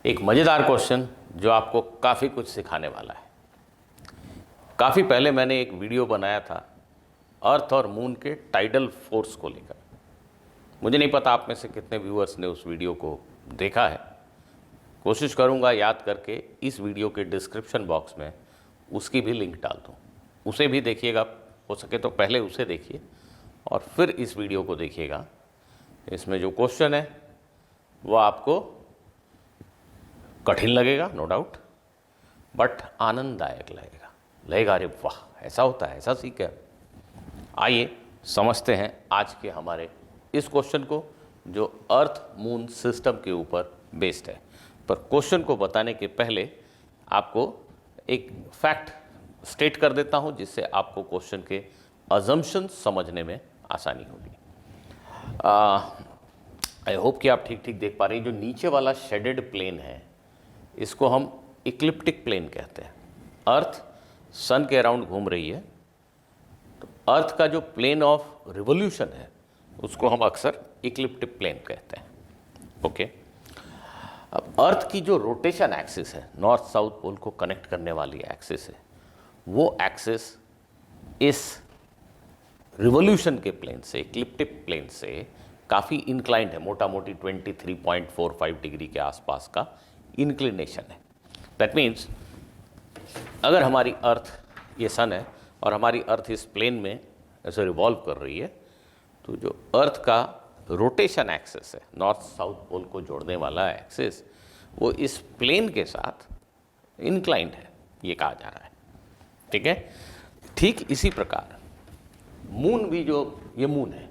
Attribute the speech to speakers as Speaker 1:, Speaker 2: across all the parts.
Speaker 1: एक मज़ेदार क्वेश्चन जो आपको काफ़ी कुछ सिखाने वाला है। काफ़ी पहले मैंने एक वीडियो बनाया था अर्थ और मून के टाइडल फोर्स को लेकर। मुझे नहीं पता आप में से कितने व्यूअर्स ने उस वीडियो को देखा है। कोशिश करूंगा याद करके इस वीडियो के डिस्क्रिप्शन बॉक्स में उसकी भी लिंक डाल दूँ, उसे भी देखिएगा। हो सके तो पहले उसे देखिए और फिर इस वीडियो को देखिएगा। इसमें जो क्वेश्चन है वो आपको कठिन लगेगा, नो डाउट, बट आनंददायक लगेगा। अरे वाह, ऐसा होता है, ऐसा सीख है। आइए समझते हैं आज के हमारे इस क्वेश्चन को जो अर्थ मून सिस्टम के ऊपर बेस्ड है। पर क्वेश्चन को बताने के पहले आपको एक फैक्ट स्टेट कर देता हूं जिससे आपको क्वेश्चन के अजम्पशन समझने में आसानी होगी। आई होप कि आप ठीक ठीक देख पा रहे हैं। जो नीचे वाला शेडेड प्लेन है इसको हम इक्लिप्टिक प्लेन कहते हैं। अर्थ सन के अराउंड घूम रही है, तो अर्थ का जो प्लेन ऑफ रिवोल्यूशन है उसको हम अक्सर इक्लिप्टिक प्लेन कहते हैं। ओके, अब अर्थ की जो रोटेशन एक्सिस है, नॉर्थ साउथ पोल को कनेक्ट करने वाली एक्सिस है, वो एक्सिस इस रिवोल्यूशन के प्लेन से, इक्लिप्टिक प्लेन से काफ़ी इंक्लाइंड है। मोटा मोटी 23.45 डिग्री के आसपास का इंक्लिनेशन है। दैट मीन्स अगर हमारी अर्थ, ये सन है और हमारी अर्थ इस प्लेन में ऐसे रिवॉल्व कर रही है, तो जो अर्थ का रोटेशन एक्सिस है, नॉर्थ साउथ पोल को जोड़ने वाला एक्सिस, वो इस प्लेन के साथ इंक्लाइंड है, ये कहा जा रहा है। ठीक है, ठीक इसी प्रकार मून भी, जो ये मून है,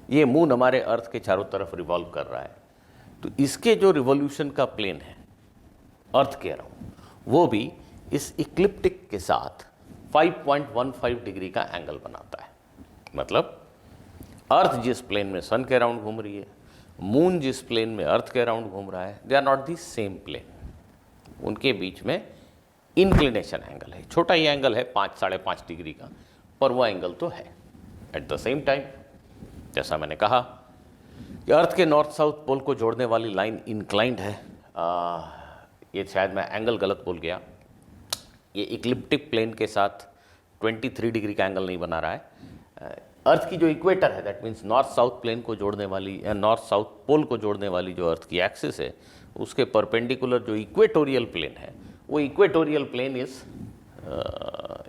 Speaker 1: ये मून हमारे अर्थ के चारों तरफ रिवॉल्व कर रहा है, तो इसके जो रिवॉल्यूशन का प्लेन है अर्थ के अराउंड, वो भी इस इक्लिप्टिक के साथ 5.15 डिग्री का एंगल बनाता है। मतलब अर्थ जिस प्लेन में सन के अराउंड घूम रही है, मून जिस प्लेन में अर्थ के अराउंड घूम रहा है, they are not the same plane. उनके बीच में इंक्लिनेशन एंगल है, छोटा ही एंगल है 5-5.5 डिग्री का, पर वो एंगल तो है। एट द सेम टाइम, जैसा मैंने कहा कि अर्थ के नॉर्थ साउथ पोल को जोड़ने वाली लाइन इंक्लाइंड है। ये शायद मैं एंगल गलत बोल गया, ये इक्लिप्टिक प्लेन के साथ 23 डिग्री का एंगल नहीं बना रहा है। अर्थ की जो इक्वेटर है, that means north south plane को जोड़ने वाली या नॉर्थ साउथ पोल को जोड़ने वाली जो अर्थ की एक्सिस है, उसके परपेंडिकुलर जो इक्वेटोरियल प्लेन है, वो इक्वेटोरियल प्लेन इस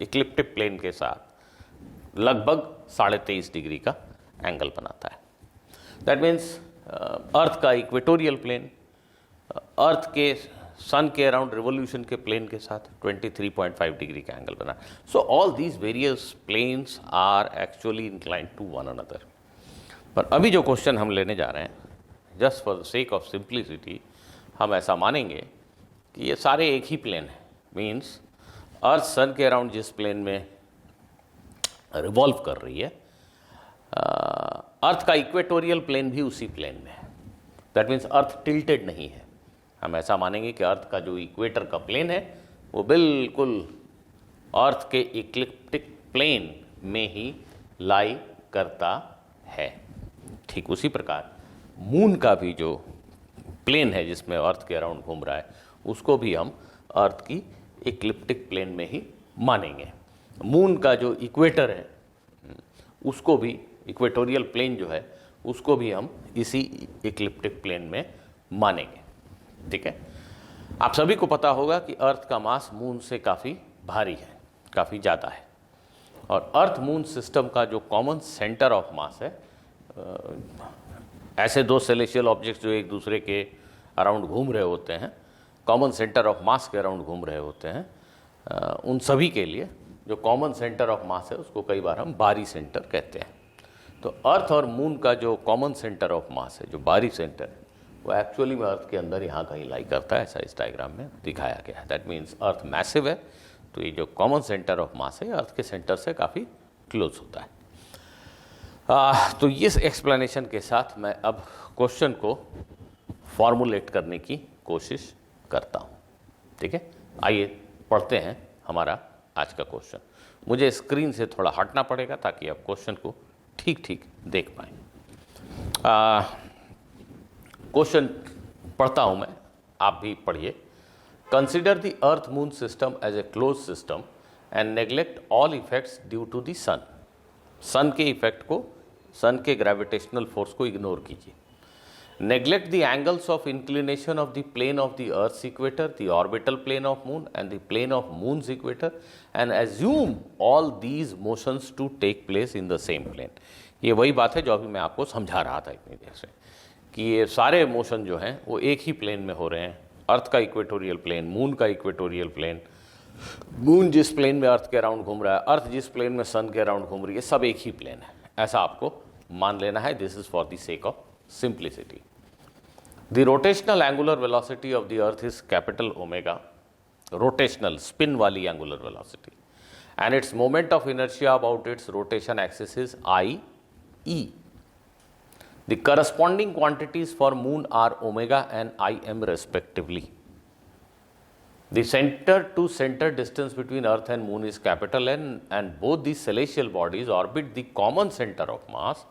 Speaker 1: इक्लिप्टिक प्लेन के साथ लगभग 23.5 डिग्री का एंगल बनाता है। दैट मीन्स अर्थ का इक्वेटोरियल प्लेन अर्थ के सन के अराउंड रिवोल्यूशन के प्लेन के साथ 23.5 डिग्री का एंगल बना। So all these various planes are actually inclined to one another. पर अभी जो क्वेश्चन हम लेने जा रहे हैं, just for the sake of simplicity, हम ऐसा मानेंगे कि ये सारे एक ही प्लेन है। मीन्स अर्थ सन के अराउंड जिस प्लेन में रिवॉल्व कर रही है, अर्थ का इक्वेटोरियल प्लेन भी उसी प्लेन में है। दैट मीन्स अर्थ टिल्टेड नहीं है। हम ऐसा मानेंगे कि अर्थ का जो इक्वेटर का प्लेन है वो बिल्कुल अर्थ के इक्लिप्टिक प्लेन में ही लाई करता है। ठीक उसी प्रकार मून का भी जो प्लेन है जिसमें अर्थ के अराउंड घूम रहा है, उसको भी हम अर्थ की इक्लिप्टिक प्लेन में ही मानेंगे। मून का जो इक्वेटर है उसको भी, इक्वेटोरियल प्लेन जो है, उसको भी हम इसी इक्लिप्टिक प्लेन में मानेंगे। ठीक है, आप सभी को पता होगा कि अर्थ का मास मून से काफ़ी भारी है, काफ़ी ज़्यादा है। और अर्थ मून सिस्टम का जो कॉमन सेंटर ऑफ मास है, ऐसे दो सेलेशियल ऑब्जेक्ट्स जो एक दूसरे के अराउंड घूम रहे होते हैं, कॉमन सेंटर ऑफ मास के अराउंड घूम रहे होते हैं, उन सभी के लिए जो कॉमन सेंटर ऑफ मास है उसको कई बार हम बारी सेंटर कहते हैं। तो अर्थ और मून का जो कॉमन सेंटर ऑफ मास है, जो बारी सेंटर है, वो एक्चुअली में अर्थ के अंदर यहाँ कहीं लाई करता है, ऐसा इस डायग्राम में दिखाया गया है। दैट मीन्स अर्थ मैसिव है, तो ये जो कॉमन सेंटर ऑफ मास है अर्थ के सेंटर से काफ़ी क्लोज होता है। तो इस एक्सप्लेनेशन के साथ मैं अब क्वेश्चन को फॉर्मुलेट करने की कोशिश करता हूँ। ठीक है, आइए पढ़ते हैं हमारा आज का क्वेश्चन। मुझे स्क्रीन से थोड़ा हटना पड़ेगा ताकि आप क्वेश्चन को ठीक ठीक देख पाएँ। क्वेश्चन पढ़ता हूँ मैं आप भी पढ़िए। Consider the earth moon system as a close system and neglect all effects due to the sun. Sun के इफेक्ट को, सन के ग्रेविटेशनल फोर्स को इग्नोर कीजिए। Neglect the angles of inclination of the plane of the earth equator, the orbital plane of moon and the plane of moon's equator and assume all these motions to take place in the same plane. ये वही बात है जो अभी मैं आपको समझा रहा था इतनी देर से, कि ये सारे मोशन जो हैं वो एक ही प्लेन में हो रहे हैं। अर्थ का इक्वेटोरियल प्लेन, मून का इक्वेटोरियल प्लेन, मून जिस प्लेन में अर्थ के अराउंड घूम रहा है, अर्थ जिस प्लेन में सन के अराउंड घूम रही है, सब एक ही प्लेन है, ऐसा आपको मान लेना है। This is for the sake of simplicity. The rotational angular velocity of the earth is capital omega, rotational spin वाली angular velocity, and its moment of inertia about its rotation axis is I E. The corresponding quantities for moon are omega and Im respectively. The center to center distance between earth and moon is capital N, and both these celestial bodies orbit the common center of mass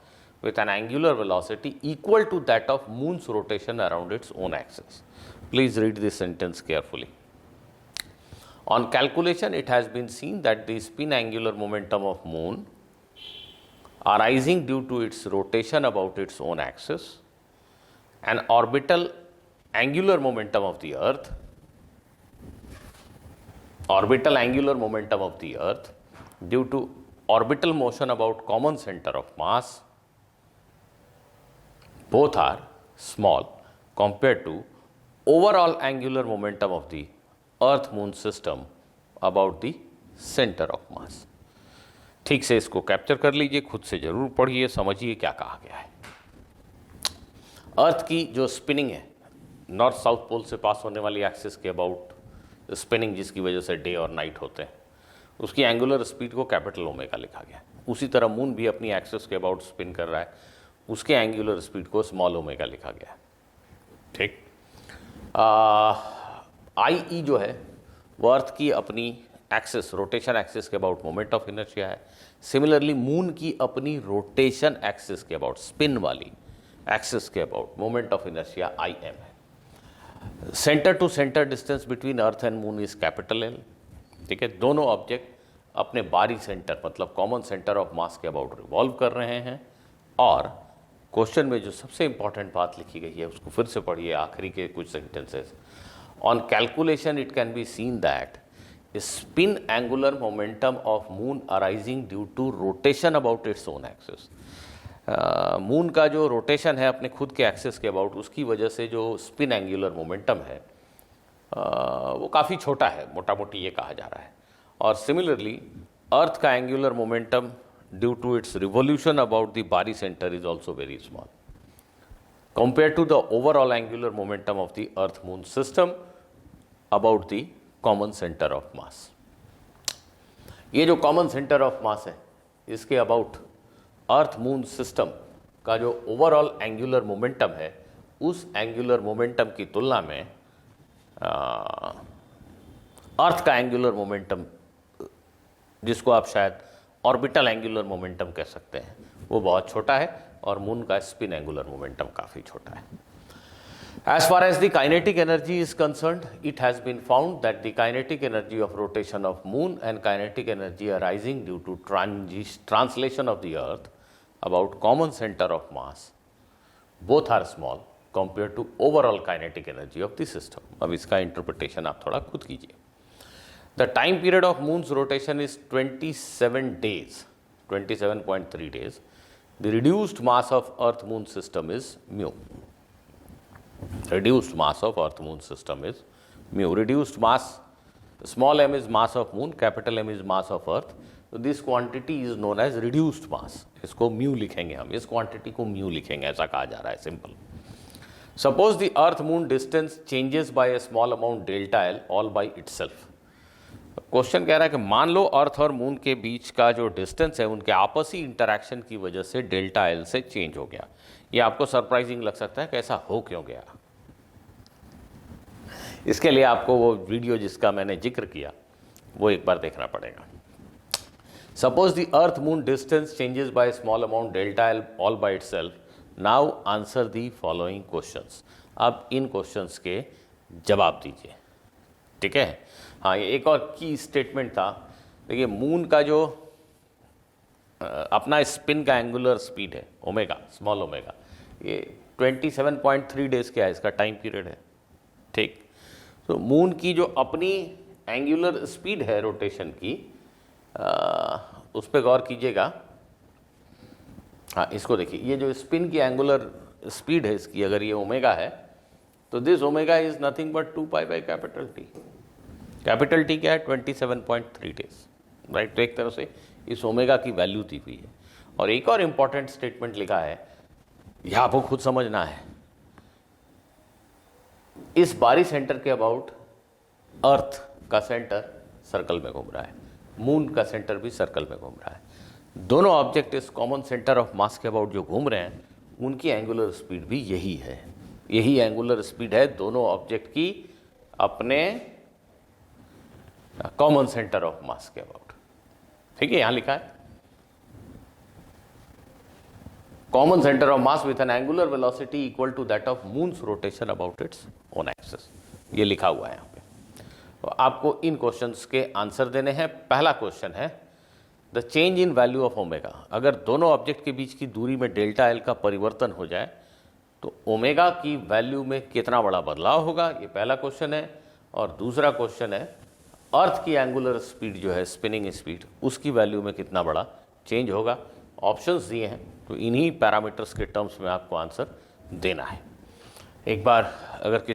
Speaker 1: with an angular velocity equal to that of moon's rotation around its own axis. Please read this sentence carefully. On calculation, it has been seen that the spin angular momentum of moon arising due to its rotation about its own axis and orbital angular momentum of the earth, due to orbital motion about common center of mass, both are small compared to overall angular momentum of the earth moon system about the center of mass. ठीक से इसको capture कर लीजिए, खुद से जरूर पढ़िए, समझिए क्या कहा गया है। अर्थ की जो स्पिनिंग है, नॉर्थ साउथ पोल से पास होने वाली एक्सिस के अबाउट स्पिनिंग, जिसकी वजह से डे और नाइट होते हैं, उसकी एंगुलर स्पीड को कैपिटल ओमेगा लिखा गया। उसी तरह मून भी अपनी एक्सिस के अबाउट स्पिन कर रहा है, उसके एंगुलर स्पीड को स्मॉल ओमेगा लिखा गया। ठीक, आई ई जो है वो अर्थ की अपनी एक्सिस, रोटेशन एक्सिस के अबाउट मोमेंट ऑफ इनर्शिया है। सिमिलरली मून की अपनी रोटेशन एक्सिस के अबाउट, स्पिन वाली एक्सिस के about moment of inertia I M है। Centre to centre distance between earth and moon is capital L. ठीक है, दोनों ऑब्जेक्ट अपने बारी सेंटर, मतलब कॉमन सेंटर ऑफ मास के अबाउट रिवॉल्व कर रहे हैं। और क्वेश्चन में जो सबसे इंपॉर्टेंट बात लिखी गई है उसको फिर से पढ़िए, आखिरी के कुछ sentences. On calculation it can be seen that spin angular momentum of moon arising due to rotation about its own axis. Moon का जो रोटेशन है अपने खुद के एक्सिस के अबाउट, उसकी वजह से जो स्पिन एंगुलर मोमेंटम है वो काफ़ी छोटा है, मोटा मोटी ये कहा जा रहा है। और सिमिलरली अर्थ का angular momentum due to its revolution about the barycentre is also very small compare to the overall angular momentum of the earth moon system about the common centre of mass. ये जो common centre of मास है, इसके about earth moon system का जो overall angular momentum है, उस angular momentum की तुलना में अर्थ का एंगुलर मोमेंटम, जिसको आप शायद ऑर्बिटल एंगुलर मोमेंटम कह सकते हैं, वो बहुत छोटा है, और मून का स्पिन एंगुलर मोमेंटम काफ़ी छोटा है। As far as the kinetic energy is concerned, it has been found that the kinetic energy of rotation of moon and kinetic energy arising due to translation of the earth about common center of mass, both are small compared to overall kinetic energy of the system. अब इसका interpretation आप थोड़ा खुद कीजिए। The time period of moon's rotation is 27 days, 27.3 days. The reduced mass of earth moon system is mu. Reduced mass of earth moon system is mu. Reduced mass, small m is mass of moon, capital M is mass of earth. So this quantity is known as reduced mass. इसको mu लिखेंगे हम, इस quantity को mu लिखेंगे, ऐसा कहा जा रहा है, simple. Suppose the earth moon distance changes by a small amount delta L all by itself. Question कह रहा है कि मान लो अर्थ और मून के बीच का जो डिस्टेंस है, उनके आपसी इंटरैक्शन की वजह से डेल्टा एल से चेंज हो गया। ये आपको सरप्राइजिंग लग सकता है कि ऐसा हो क्यों गया। इसके लिए आपको वो वीडियो जिसका मैंने जिक्र किया वो एक बार देखना पड़ेगा। Suppose the earth moon distance changes by small amount delta L all by itself, now answer the following questions. अब इन क्वेश्चंस के जवाब दीजिए। ठीक है। हाँ, ये एक और की स्टेटमेंट था। देखिए, मून का जो अपना स्पिन का एंगुलर स्पीड है ओमेगा, स्मॉल ओमेगा, ये 27.3 डेज का है, इसका टाइम पीरियड है। ठीक। तो मून की जो अपनी एंगुलर स्पीड है रोटेशन की, उस पर गौर कीजिएगा। हाँ, इसको देखिए, ये जो स्पिन की एंगुलर स्पीड है इसकी, अगर ये ओमेगा है तो this omega is nothing but 2π/कैपिटल टी। कैपिटल टी क्या है? 27.3 डेज, राइट। तो एक तरह से इस ओमेगा की वैल्यू दी हुई है। और एक और इंपॉर्टेंट स्टेटमेंट लिखा है, यह आपको खुद समझना है। इस बारी सेंटर के अबाउट अर्थ का सेंटर सर्कल में घूम रहा है, मून का सेंटर भी सर्कल में घूम रहा है। दोनों ऑब्जेक्ट इस कॉमन सेंटर ऑफ मास के अबाउट जो घूम रहे हैं, उनकी एंगुलर स्पीड भी यही है। यही एंगुलर स्पीड है दोनों ऑब्जेक्ट की अपने कॉमन सेंटर ऑफ मास के अबाउट। ठीक है, यहां लिखा है common centre of mass with an angular velocity equal to that of moon's rotation about its own axis. ये लिखा हुआ है यहां पे। तो आपको इन क्वेश्चंस के आंसर देने हैं। पहला क्वेश्चन है the change in value of omega. अगर दोनों ऑब्जेक्ट के बीच की दूरी में डेल्टा एल का परिवर्तन हो जाए तो ओमेगा की वैल्यू में कितना बड़ा बदलाव होगा, ये पहला क्वेश्चन है। और दूसरा क्वेश्चन है अर्थ की एंगुलर स्पीड जो है, स्पिनिंग स्पीड, उसकी वैल्यू में कितना बड़ा चेंज होगा। ऑप्शंस दिए हैं, तो इन्हीं पैरामीटर्स के टर्म्स में आपको आंसर देना है। एक बार अगर